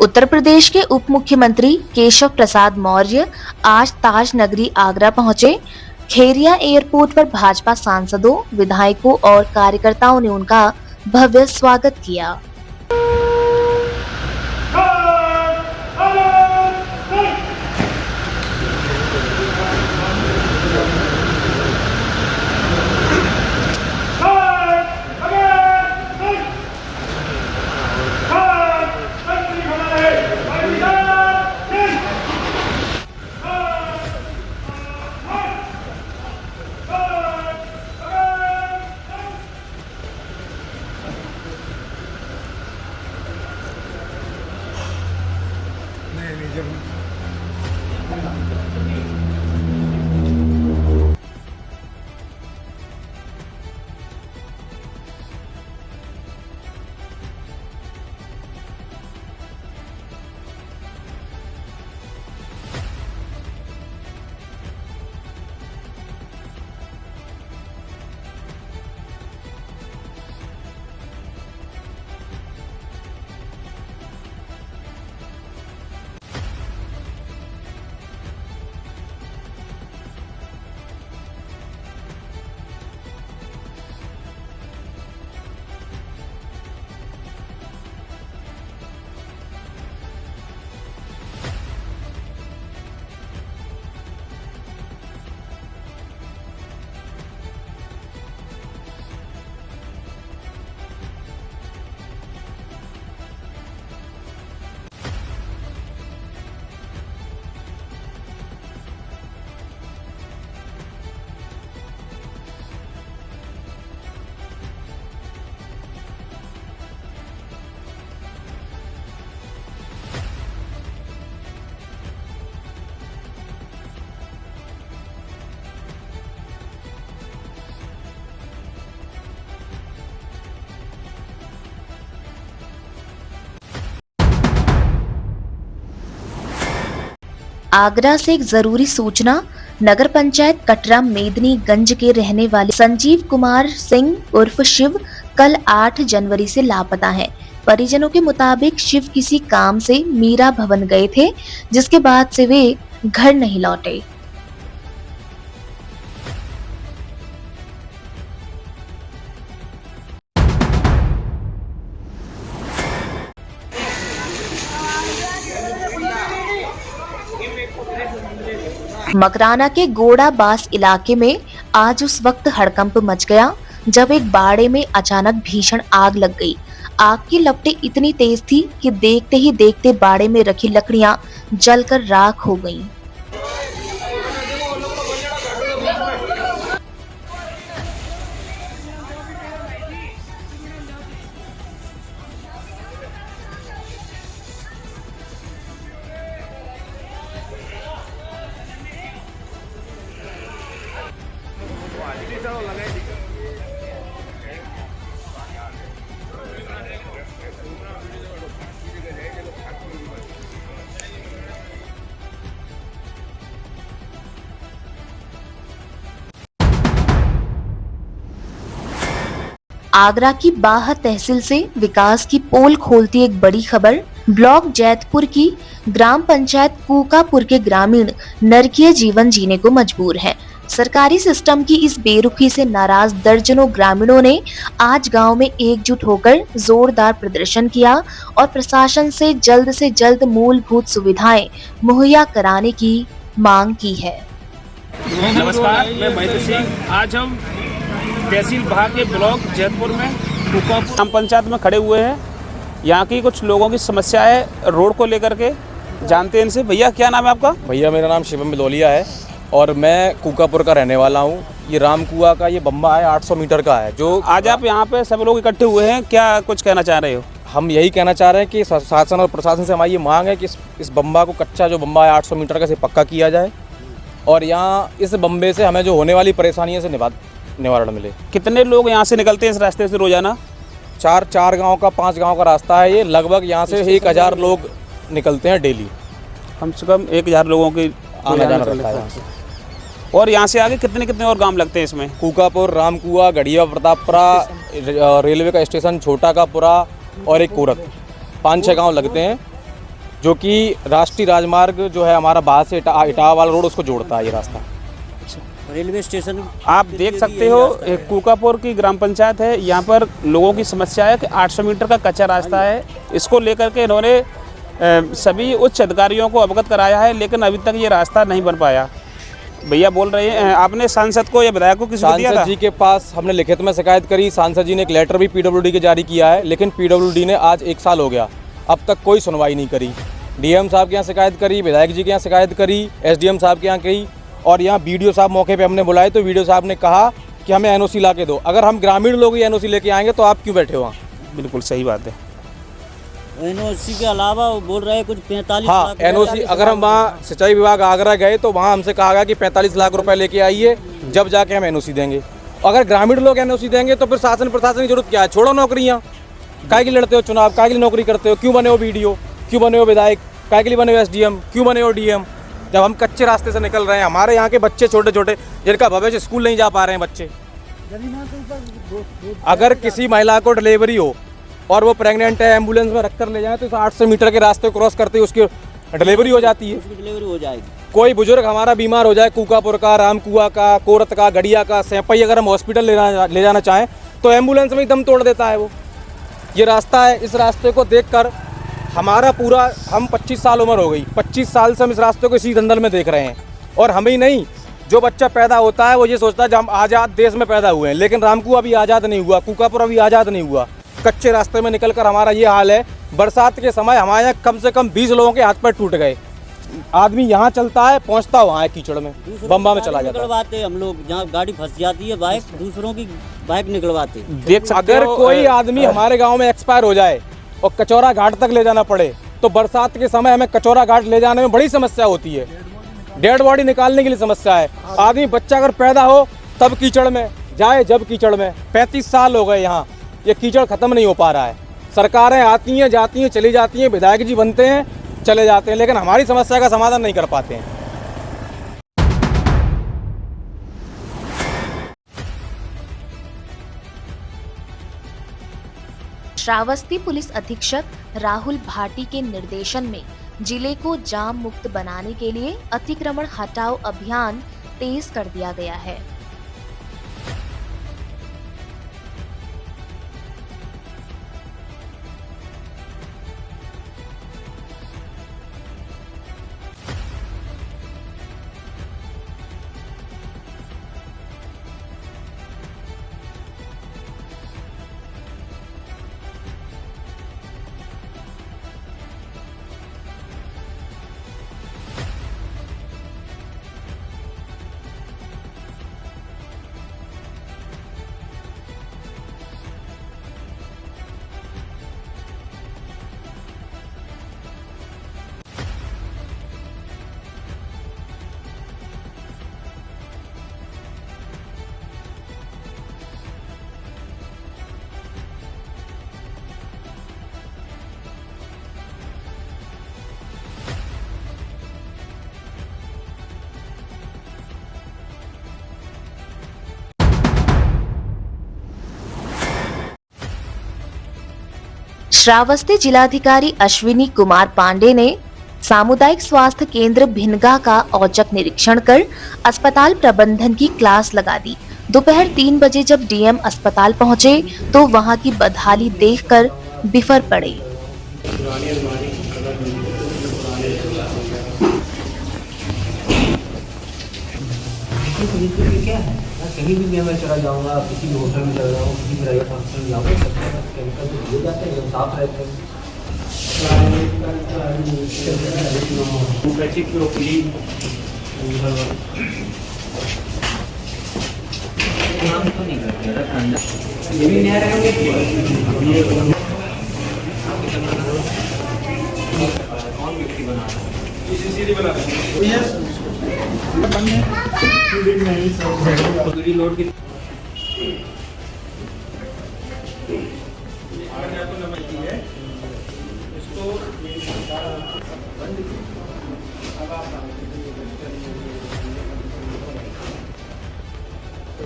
उत्तर प्रदेश के उप मुख्यमंत्री केशव प्रसाद मौर्य आज ताज नगरी आगरा पहुंचे। खेरिया एयरपोर्ट पर भाजपा सांसदों, विधायकों और कार्यकर्ताओं ने उनका भव्य स्वागत किया। आगरा से एक जरूरी सूचना। नगर पंचायत कटरा मेदनीगंज के रहने वाले संजीव कुमार सिंह उर्फ शिव कल 8 जनवरी से लापता हैं। परिजनों के मुताबिक शिव किसी काम से मीरा भवन गए थे, जिसके बाद से वे घर नहीं लौटे। मकराना के गोड़ाबास इलाके में आज उस वक्त हड़कंप मच गया जब एक बाड़े में अचानक भीषण आग लग गई। आग की लपटें इतनी तेज थी कि देखते ही देखते बाड़े में रखी लकड़ियां जलकर राख हो गईं। आगरा की बाह तहसील से विकास की पोल खोलती एक बड़ी खबर। ब्लॉक जैतपुर की ग्राम पंचायत कूकापुर के ग्रामीण नरकीय जीवन जीने को मजबूर हैं। सरकारी सिस्टम की इस बेरुखी से नाराज दर्जनों ग्रामीणों ने आज गांव में एकजुट होकर जोरदार प्रदर्शन किया और प्रशासन से जल्द मूलभूत सुविधाएं मुहैया कराने की मांग की है। नमस्कार, मैं महेंद्र सिंह। आज हम तहसील बाह के ब्लॉक जैतपुर में कूकापुर ग्राम पंचायत में खड़े हुए हैं। यहाँ की कुछ लोगों की समस्या है रोड को लेकर के, जानते हैं इनसे। भैया क्या नाम है आपका? भैया मेरा नाम शिवम बिदौलिया है और मैं कूकापुर का रहने वाला हूँ। ये राम कुआ का ये बम्बा है, 800 मीटर का है। जो आज आप यहाँ पे सब लोग इकट्ठे हुए हैं, क्या कुछ कहना चाह रहे हो? हम यही कहना चाह रहे हैं कि शासन और प्रशासन से हमारी ये मांग है कि इस बम्बा को, कच्चा जो बम्बा है 800 मीटर का, से पक्का किया जाए और यहाँ इस बम्बे से हमें जो होने वाली परेशानियों से निवारण मिले। कितने लोग यहाँ से निकलते हैं इस रास्ते से रोजाना? 4 गांव का 5 गांव का रास्ता है ये। लगभग यहाँ से 1000 लोग निकलते हैं डेली। कम से कम 1000 लोगों की आना जाना रहता है। और यहाँ से आगे कितने कितने और गांव लगते हैं इसमें? कूकापुर, रामकुआ, गढ़िया प्रतापपुरा, रेलवे का स्टेशन छोटा का पुरा और एक कोरक, 5-6 गांव लगते हैं। जो कि राष्ट्रीय राजमार्ग जो है हमारा बाहर से इटावा वाला रोड उसको जोड़ता है ये रास्ता। रेलवे स्टेशन आप देख सकते हो कुकापुर की ग्राम पंचायत है, यहाँ पर लोगों की समस्या है कि 800 मीटर का कच्चा रास्ता है। इसको लेकर के इन्होंने सभी उच्च अधिकारियों को अवगत कराया है, लेकिन अभी तक ये रास्ता नहीं बन पाया। भैया बोल रहे हैं, आपने सांसद को या विधायक को किसी को दिया था? सांसद जी के पास हमने लिखित में शिकायत करी, सांसद जी ने एक लेटर भी पीडब्ल्यूडी के जारी किया है, लेकिन पीडब्ल्यूडी ने आज 1 साल हो गया, अब तक कोई सुनवाई नहीं करी। डीएम साहब के यहाँ शिकायत करी, विधायक जी के यहाँ शिकायत करी, एसडीएम साहब के यहाँ करी, और यहाँ बीडीओ साहब मौके पे हमने बुलाए तो बीडीओ साहब ने कहा कि हमें एनओसी ला के दो। अगर हम ग्रामीण लोग ही एनओसी लेके आएंगे तो आप क्यों बैठे हो वहाँ? बिल्कुल सही बात है। एनओसी के अलावा वो बोल रहे हैं कुछ 45 हाँ, लाख एनओसी अगर हम वहाँ सिंचाई विभाग आगरा गए तो वहाँ हमसे कहा गया कि 45 लाख रुपए लेके आइए, जब जाके हम एनओसी देंगे। अगर ग्रामीण लोग एनओसी देंगे तो फिर शासन प्रशासन की जरूरत क्या है? छोड़ो नौकरियाँ, काहे के लिए लड़ते हो चुनाव, काहे के लिए नौकरी करते हो? क्यों बने हो बीडीओ, क्यों बने हो विधायक, काहे के लिए बने हो एसडीएम, क्यों बने हो डीएम? जब हम कच्चे रास्ते से निकल रहे हैं, हमारे यहाँ के बच्चे छोटे छोटे जिनका भविष्य स्कूल नहीं जा पा रहे हैं बच्चे। अगर किसी महिला को डिलीवरी हो और वो प्रेग्नेंट है, एम्बुलेंस में रखकर ले जाए तो 800 मीटर के रास्ते क्रॉस करते ही उसकी डिलीवरी हो जाती है। डिलीवरी हो जाएगी। कोई बुजुर्ग हमारा बीमार हो जाए, कुकापुर का, रामकुआ का, कोरत का, गड़िया का, सैंपई, अगर हम हॉस्पिटल ले जाना चाहें तो एम्बुलेंस में ही दम तोड़ देता है वो। ये रास्ता है, इस रास्ते को देखकर हमारा पूरा, हम 25 साल उम्र हो गई, 25 साल से हम इस रास्ते को इसी दंदल में देख रहे हैं। और हमें ही नहीं, जो बच्चा पैदा होता है वो ये सोचता है जब हम आज़ाद देश में पैदा हुए हैं, लेकिन रामकुआ अभी आज़ाद नहीं हुआ, कुकापुर अभी आज़ाद नहीं हुआ। कच्चे रास्ते में निकलकर हमारा ये हाल है। बरसात के समय हमारे यहाँ कम से कम 20 लोगों के हाथ पैर टूट गए। आदमी यहाँ चलता है, पहुँचता वहाँ है कीचड़ में, बम्बा में चला जाता है। निकलवाते हम लोग, जहाँ गाड़ी फंस जाती है बाइक, दूसरों की बाइक निकलवाते। देख सकते अगर हो, कोई आदमी हमारे गांव में एक्सपायर हो जाए और कचौरा घाट तक ले जाना पड़े तो बरसात के समय हमें कचौरा घाट ले जाने में बड़ी समस्या होती है। डेड बॉडी निकालने के लिए समस्या है। आदमी बच्चा अगर पैदा हो तब कीचड़ में जाए, जब कीचड़ में 35 साल हो गए यहाँ, ये कीचड़ खत्म नहीं हो पा रहा है। सरकारें आती हैं, जाती हैं, चली जाती हैं, विधायक जी बनते हैं, चले जाते हैं, लेकिन हमारी समस्या का समाधान नहीं कर पाते हैं। श्रावस्ती पुलिस अधीक्षक राहुल भाटी के निर्देशन में जिले को जाम मुक्त बनाने के लिए अतिक्रमण हटाओ अभियान तेज कर दिया गया है। श्रावस्ती जिलाधिकारी अश्विनी कुमार पांडे ने सामुदायिक स्वास्थ्य केंद्र भिनगा का औचक निरीक्षण कर अस्पताल प्रबंधन की क्लास लगा दी। दोपहर 3 बजे जब डीएम अस्पताल पहुंचे तो वहां की बदहाली देखकर बिफर पड़े। कहीं भी मैं चला जाऊँगा, किसी भी होटल में चला जाऊँगा, किसी भी प्राइवेट फंक्शन में जाऊँगा, सब केमिकल तो दिए जाते हैं, एकदम साफ रहते हैं। ये भी नया रहेंगे कौन व्यक्ति बना लोड की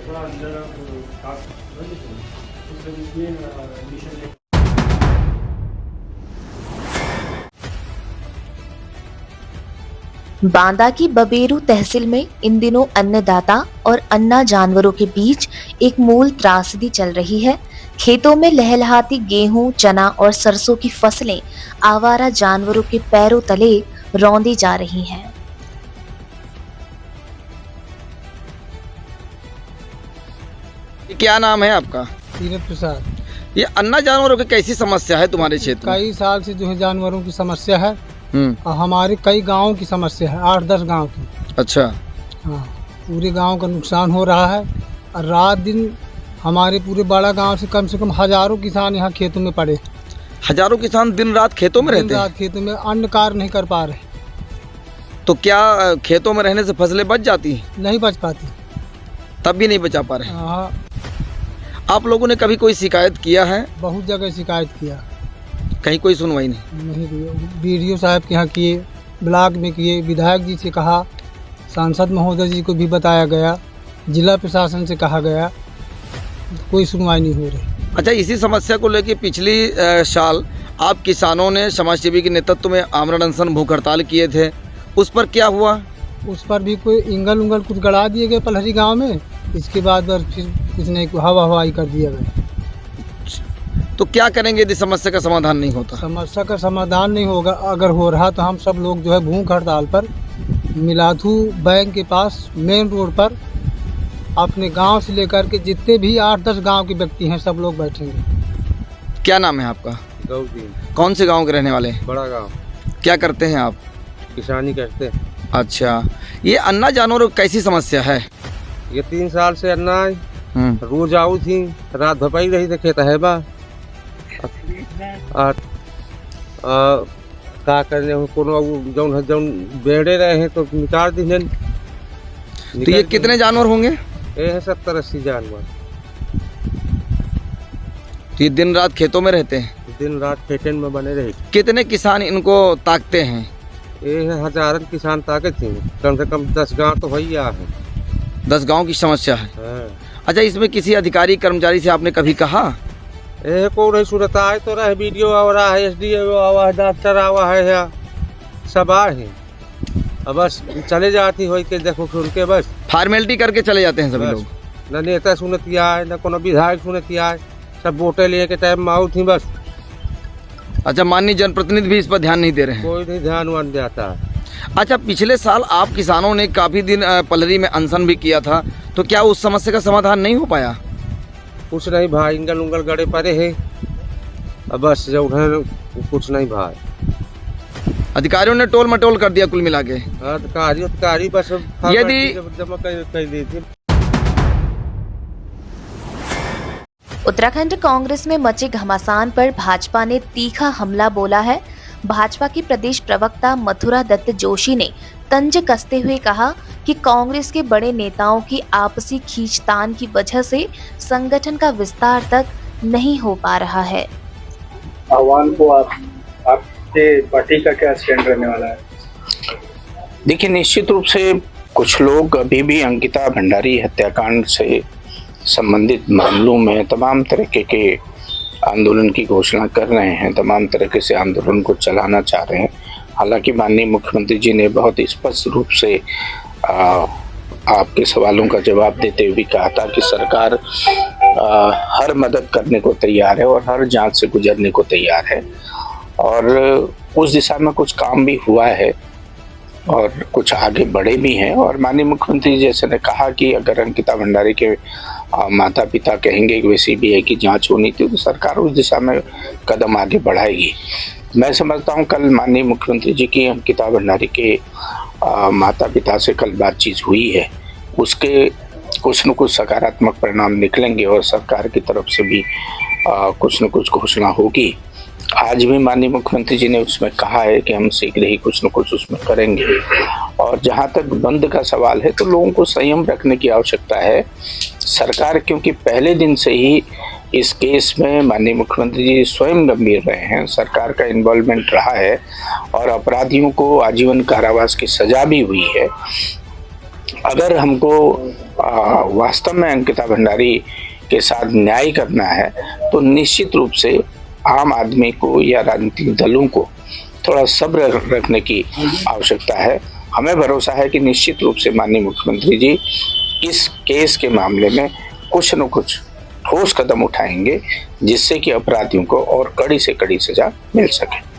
थोड़ा अंदर बांदा की बबेरू तहसील में इन दिनों अन्नदाता और अन्ना जानवरों के बीच एक मूल त्रासदी चल रही है। खेतों में लहलहाती गेहूं, चना और सरसों की फसलें आवारा जानवरों के पैरों तले रौंदी जा रही हैं। क्या नाम है आपका? तीरथ प्रसाद। ये अन्ना जानवरों की कैसी समस्या है तुम्हारे क्षेत्र में? कई साल से जो है जानवरों की समस्या है हम्म, और हमारे कई गांवों की समस्या है, 8-10 गांव की। अच्छा। हाँ, पूरे गांव का नुकसान हो रहा है और रात दिन हमारे पूरे बड़ा गांव से कम हजारों किसान यहाँ खेतों में पड़े। हजारों किसान दिन रात खेतों में रहते दिन हैं। रात खेतों में अन्न कार्य नहीं कर पा रहे, तो क्या खेतों में रहने से फसलें बच जाती हैं? नहीं बच पाती। तब भी नहीं बचा पा रहे। हाँ, आप लोगों ने कभी कोई शिकायत किया है? बहुत जगह शिकायत किया, कहीं कोई सुनवाई नहीं। नहीं किया। BDO साहब के यहाँ किए, ब्लॉक में किए, विधायक जी से कहा, सांसद महोदय जी को भी बताया गया, जिला प्रशासन से कहा गया, कोई सुनवाई नहीं हो रही। अच्छा, इसी समस्या को लेकर पिछली साल आप किसानों ने समाजसेवी के नेतृत्व में आमरण अनशन भूख हड़ताल किए थे, उस पर क्या हुआ? उस पर भी कोई इंगल उंगल कुछ गड़ा दिए गए पलहरी गांव में, इसके बाद बस फिर कुछ नहीं, हवा हवाई कर दिया गया। तो क्या करेंगे यदि समस्या का समाधान नहीं होता? समस्या का समाधान नहीं होगा, अगर हो रहा तो हम सब लोग जो है भूख हड़ताल पर मिलाथू बैंक के पास मेन रोड पर अपने गांव से लेकर के जितने भी 8-10 गांव के व्यक्ति हैं सब लोग बैठेंगे। क्या नाम है आपका? गौदीन, कौन से गांव के रहने वाले? बड़ा गांव। क्या करते हैं आप? किसानी करते हैं। अच्छा, ये अन्ना जानवरों की कैसी समस्या है? ये 3 साल से अन्ना रोज आऊ थी, रात भपाई रही थे खेत है बा और का करने कोनो जौन बेड़े रहे हैं तो निकाल दी। तो ये कितने जानवर होंगे? ये है 70-80 जानवर। तो ये दिन रात खेतों में रहते हैं? दिन रात खेतन में बने रहे। कितने किसान इनको ताकते हैं? ये है हजारन किसान ताकत थी, कम से कम 10 गाँव तो भैया है। 10 गांव की समस्या है। हाँ। अच्छा, इसमें किसी अधिकारी कर्मचारी से आपने कभी कहा? ये को रही सूरत आए तो रहे, BDO आ रहा है, SDO आवा है, डॉक्टर आवा है, सब आ है। अब बस चले जाती हो के देखो सुन के बस फॉर्मेलिटी करके चले जाते हैं सभी बस। लोग। न नेता सुनती आए, न कोनो विधायक सुनती आए, सब वोटे लिए के टाइम में आउट थी बस। अच्छा, माननीय जनप्रतिनिधि भी इस पर ध्यान नहीं दे रहे हैं? कोई नहीं ध्यान वान देता है। अच्छा, पिछले साल आप किसानों ने काफी दिन पलरी में अनशन भी किया था, तो क्या उस समस्या का समाधान नहीं हो पाया? कुछ नहीं भाई, इंगल उंगल गड़े पड़े है, अब बस जो उन्हें कुछ नहीं भाई। अधिकारियों ने टोल मटोल कर दिया कुल मिला के? अधिकारी बस यदि जमा कर दी थी। उत्तराखंड कांग्रेस में मचे घमासान पर भाजपा ने तीखा हमला बोला है। भाजपा के प्रदेश प्रवक्ता मथुरा दत्त जोशी ने तंज कसते हुए कहा कि कांग्रेस के बड़े नेताओं की आपसी खींचतान की वजह से संगठन का विस्तार तक नहीं हो पा रहा है। आह्वान को आपके पार्टी का क्या स्टैंड रहने वाला है? देखिए, निश्चित रूप से कुछ लोग अभी भी अंकिता भंडारी हत्याकांड से संबंधित मामलों में तमाम तरीके के आंदोलन की घोषणा कर रहे हैं, तमाम तरीके से आंदोलन को चलाना चाह रहे हैं। हालांकि माननीय मुख्यमंत्री जी ने बहुत स्पष्ट रूप से आपके सवालों का जवाब देते हुए कहा था कि सरकार हर मदद करने को तैयार है और हर जांच से गुजरने को तैयार है, और उस दिशा में कुछ काम भी हुआ है और कुछ आगे बढ़े भी हैं। और माननीय मुख्यमंत्री जैसे ने कहा कि अगर अंकिता भंडारी के माता पिता कहेंगे कि CBI की जांच होनी थी, तो सरकार उस दिशा में कदम आगे बढ़ाएगी। मैं समझता हूं कल माननीय मुख्यमंत्री जी की अंकिता भंडारी के माता पिता से कल बातचीत हुई है, उसके कुछ न कुछ सकारात्मक परिणाम निकलेंगे और सरकार की तरफ से भी कुछ न कुछ घोषणा होगी। आज भी माननीय मुख्यमंत्री जी ने उसमें कहा है कि हम शीघ्र ही कुछ न कुछ उसमें करेंगे। और जहां तक बंद का सवाल है, तो लोगों को संयम रखने की आवश्यकता है। सरकार क्योंकि पहले दिन से ही इस केस में माननीय मुख्यमंत्री जी स्वयं गंभीर रहे हैं, सरकार का इन्वॉल्वमेंट रहा है और अपराधियों को आजीवन कारावास की सजा भी हुई है। अगर हमको वास्तव में अंकिता भंडारी के साथ न्याय करना है, तो निश्चित रूप से आम आदमी को या राजनीतिक दलों को थोड़ा सब्र रखने की आवश्यकता है। हमें भरोसा है कि निश्चित रूप से माननीय मुख्यमंत्री जी इस केस के मामले में कुछ न कुछ ठोस कदम उठाएंगे, जिससे कि अपराधियों को और कड़ी से कड़ी सजा मिल सके।